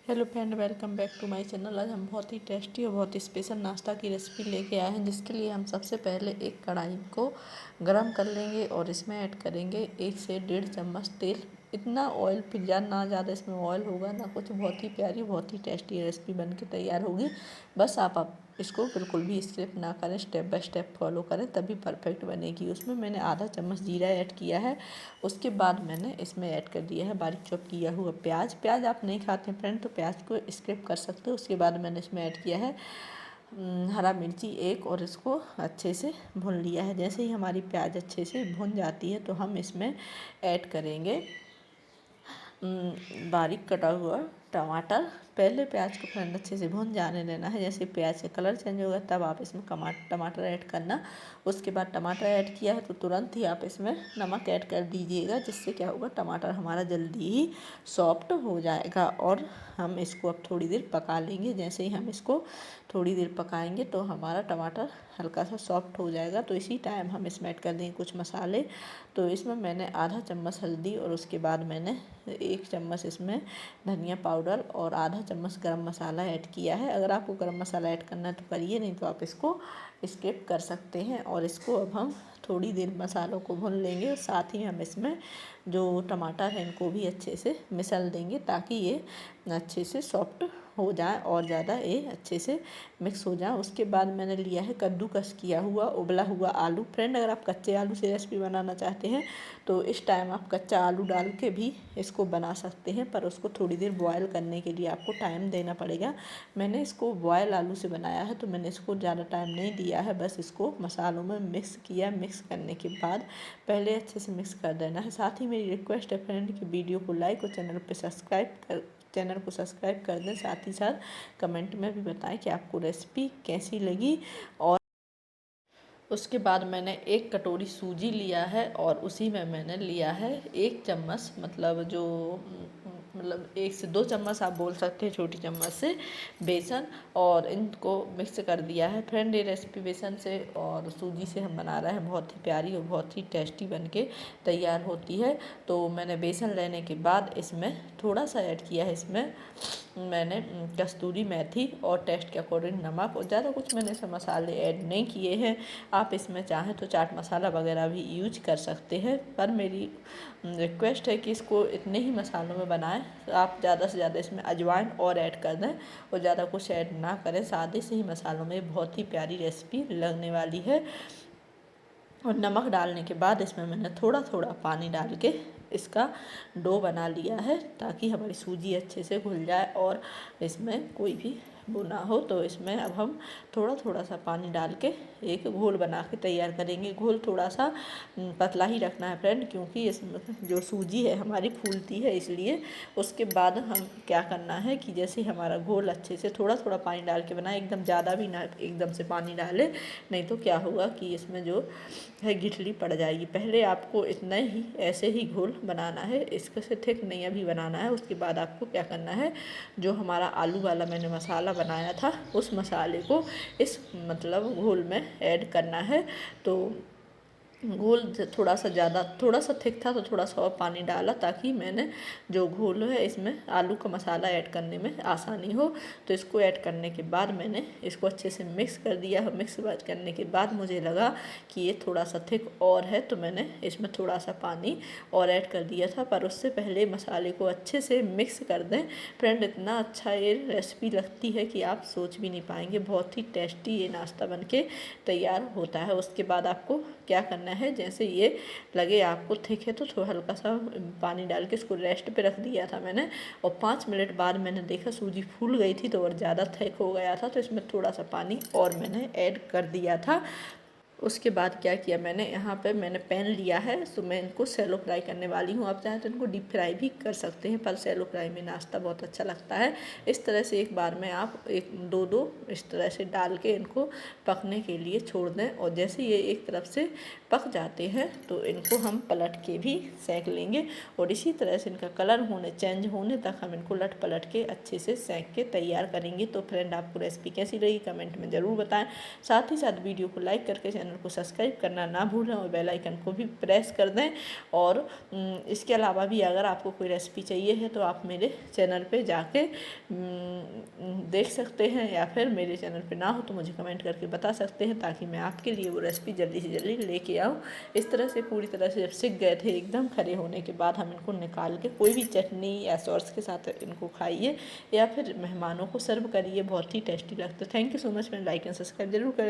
Hello friend, welcome back to my channel. आज हम बहुत ही टेस्टी और बहुत ही स्पेशल नाश्ता की रेसिपी लेके आए हैं, जिसके लिए हम सबसे पहले एक कढ़ाई को गरम कर लेंगे और इसमें ऐड करेंगे 1 से 1.5 चम्मच तेल। इतना ऑयल फिर ना ज़्यादा इसमें ऑयल होगा ना कुछ। बहुत ही प्यारी, बहुत ही टेस्टी रेसिपी बन के तैयार होगी। बस आप इसको बिल्कुल भी स्किप ना करें, स्टेप बाय स्टेप फॉलो करें, तभी परफेक्ट बनेगी। उसमें मैंने आधा चम्मच जीरा ऐड किया है। उसके बाद मैंने इसमें ऐड कर दिया है बारीक चॉप किया हुआ प्याज आप नहीं खाते फ्रेंड तो प्याज को स्किप कर सकते हो। उसके बाद मैंने इसमें ऐड किया है हरा मिर्ची एक, और इसको अच्छे से भून लिया है। जैसे ही हमारी प्याज अच्छे से भुन जाती है तो हम इसमें ऐड करेंगे बारीक कटा हुआ टमाटर। पहले प्याज को फ्रेंड अच्छे से भून जाने देना है। जैसे प्याज का कलर चेंज होगा तब आप इसमें टमाटर ऐड करना। उसके बाद टमाटर ऐड किया है तो तुरंत ही आप इसमें नमक ऐड कर दीजिएगा, जिससे क्या होगा, टमाटर हमारा जल्दी ही सॉफ्ट हो जाएगा। और हम इसको अब थोड़ी देर पका लेंगे। जैसे ही हम इसको थोड़ी देर पकाएंगे तो हमारा टमाटर हल्का सा सॉफ्ट हो जाएगा। तो इसी टाइम हम इसमें ऐड कर देंगे कुछ मसाले। तो इसमें मैंने आधा चम्मच हल्दी, और उसके बाद मैंने 1 चम्मच इसमें धनिया पाउडर और आधा चम्मच गरम मसाला ऐड किया है। अगर आपको गरम मसाला ऐड करना है तो करिए, नहीं तो आप इसको स्किप कर सकते हैं। और इसको अब हम थोड़ी देर मसालों को भून लेंगे, और साथ ही हम इसमें जो टमाटर है इनको भी अच्छे से मिसल देंगे, ताकि ये अच्छे से सॉफ्ट हो जाए और ज़्यादा ये अच्छे से मिक्स हो जाए। उसके बाद मैंने लिया है कद्दूकस किया हुआ उबला हुआ आलू। फ्रेंड, अगर आप कच्चे आलू से रेसिपी बनाना चाहते हैं तो इस टाइम आप कच्चा आलू डाल के भी इसको बना सकते हैं, पर उसको थोड़ी देर बॉयल करने के लिए आपको टाइम देना पड़ेगा। मैंने इसको बॉयल आलू से बनाया है तो मैंने इसको ज़्यादा टाइम नहीं दिया है। बस इसको मसालों में मिक्स किया। मिक्स करने के बाद पहले अच्छे से मिक्स कर देना है। साथ ही मेरी रिक्वेस्ट है फ्रेंड कि वीडियो को लाइक और चैनल को सब्सक्राइब कर दें। साथ ही साथ कमेंट में भी बताएं कि आपको रेसिपी कैसी लगी। और उसके बाद मैंने 1 कटोरी सूजी लिया है, और उसी में मैंने लिया है 1 चम्मच, मतलब 1 से 2 चम्मच आप बोल सकते हैं, छोटी चम्मच से बेसन, और इनको मिक्स कर दिया है। फ्रेंड, ये रेसिपी बेसन से और सूजी से हम बना रहे हैं, बहुत ही प्यारी और बहुत ही टेस्टी बनके तैयार होती है। तो मैंने बेसन लेने के बाद इसमें थोड़ा सा ऐड किया है, इसमें मैंने कस्तूरी मेथी और टेस्ट के अकॉर्डिंग नमक, और ज़्यादा कुछ मैंने इसमें मसाले ऐड नहीं किए हैं। आप इसमें चाहें तो चाट मसाला वगैरह भी यूज कर सकते हैं, पर मेरी रिक्वेस्ट है कि इसको इतने ही मसालों में बनाएं। आप ज़्यादा से ज़्यादा इसमें अजवाइन और ऐड कर दें, और ज़्यादा कुछ ऐड ना करें। सादे से ही मसालों में बहुत ही प्यारी रेसिपी लगने वाली है। और नमक डालने के बाद इसमें मैंने थोड़ा थोड़ा पानी डाल के इसका डो बना लिया है, ताकि हमारी सूजी अच्छे से घुल जाए और इसमें कोई भी वो ना हो। तो इसमें अब हम थोड़ा थोड़ा सा पानी डाल के एक घोल बना के तैयार करेंगे। घोल थोड़ा सा पतला ही रखना है फ्रेंड, क्योंकि इसमें जो सूजी है हमारी फूलती है, इसलिए। उसके बाद हम क्या करना है कि जैसे हमारा घोल अच्छे से थोड़ा थोड़ा पानी डाल के बनाए, एकदम ज़्यादा भी ना एकदम से पानी डाले, नहीं तो क्या होगा कि इसमें जो है गिठली पड़ जाएगी। पहले आपको इतना ही ऐसे ही घोल बनाना है, इसके से थिक नहीं अभी बनाना है। उसके बाद आपको क्या करना है, जो हमारा आलू वाला मैंने मसाला बनाया था उस मसाले को इस घोल में ऐड करना है। तो घोल थोड़ा सा थिक था तो थोड़ा सा और पानी डाला, ताकि मैंने जो घोल है इसमें आलू का मसाला ऐड करने में आसानी हो। तो इसको ऐड करने के बाद मैंने इसको अच्छे से मिक्स कर दिया। मिक्स करने के बाद मुझे लगा कि ये थोड़ा सा थिक और है, तो मैंने इसमें थोड़ा सा पानी और ऐड कर दिया था। पर उससे पहले मसाले को अच्छे से मिक्स कर दें। फ्रेंड, इतना अच्छा ये रेसिपी लगती है कि आप सोच भी नहीं पाएंगे। बहुत ही टेस्टी ये नाश्ता बनके तैयार होता है। उसके बाद आपको क्या करना है, जैसे ये लगे आपको थिक है तो थोड़ा हल्का सा पानी डाल के इसको रेस्ट पे रख दिया था मैंने। और 5 मिनट बाद मैंने देखा सूजी फूल गई थी तो और ज़्यादा थिक हो गया था, तो इसमें थोड़ा सा पानी और मैंने ऐड कर दिया था। उसके बाद क्या किया मैंने, यहाँ पे मैंने पैन लिया है, तो मैं इनको सैलो फ्राई करने वाली हूँ। आप चाहें तो इनको डीप फ्राई भी कर सकते हैं, पर सैलो फ्राई में नाश्ता बहुत अच्छा लगता है। इस तरह से एक बार में आप एक दो दो इस तरह से डाल के इनको पकने के लिए छोड़ दें। और जैसे ये एक तरफ से पक जाते हैं तो इनको हम पलट के भी सेंक लेंगे, और इसी तरह से इनका कलर चेंज होने तक हम इनको लट पलट के अच्छे से सेंक के तैयार करेंगे। तो फ्रेंड, आपको रेसिपी कैसी लगी कमेंट में ज़रूर बताएं। साथ ही साथ वीडियो को लाइक करके चैनल चैनल को सब्सक्राइब करना ना भूलें और बेल आइकन को भी प्रेस कर दें। और इसके अलावा भी अगर आपको कोई रेसिपी चाहिए है तो आप मेरे चैनल पे जाके देख सकते हैं, या फिर मेरे चैनल पे ना हो तो मुझे कमेंट करके बता सकते हैं, ताकि मैं आपके लिए वो रेसिपी जल्दी से जल्दी लेके आऊँ। इस तरह से पूरी तरह से जब सीख गए थे एकदम खड़े होने के बाद हम इनको निकाल के कोई भी चटनी या सॉस के साथ इनको खाइए या फिर मेहमानों को सर्व करिए, बहुत ही टेस्टी लगता है। Thank you so much. मैं लाइक एंड सब्सक्राइब जरूर करें।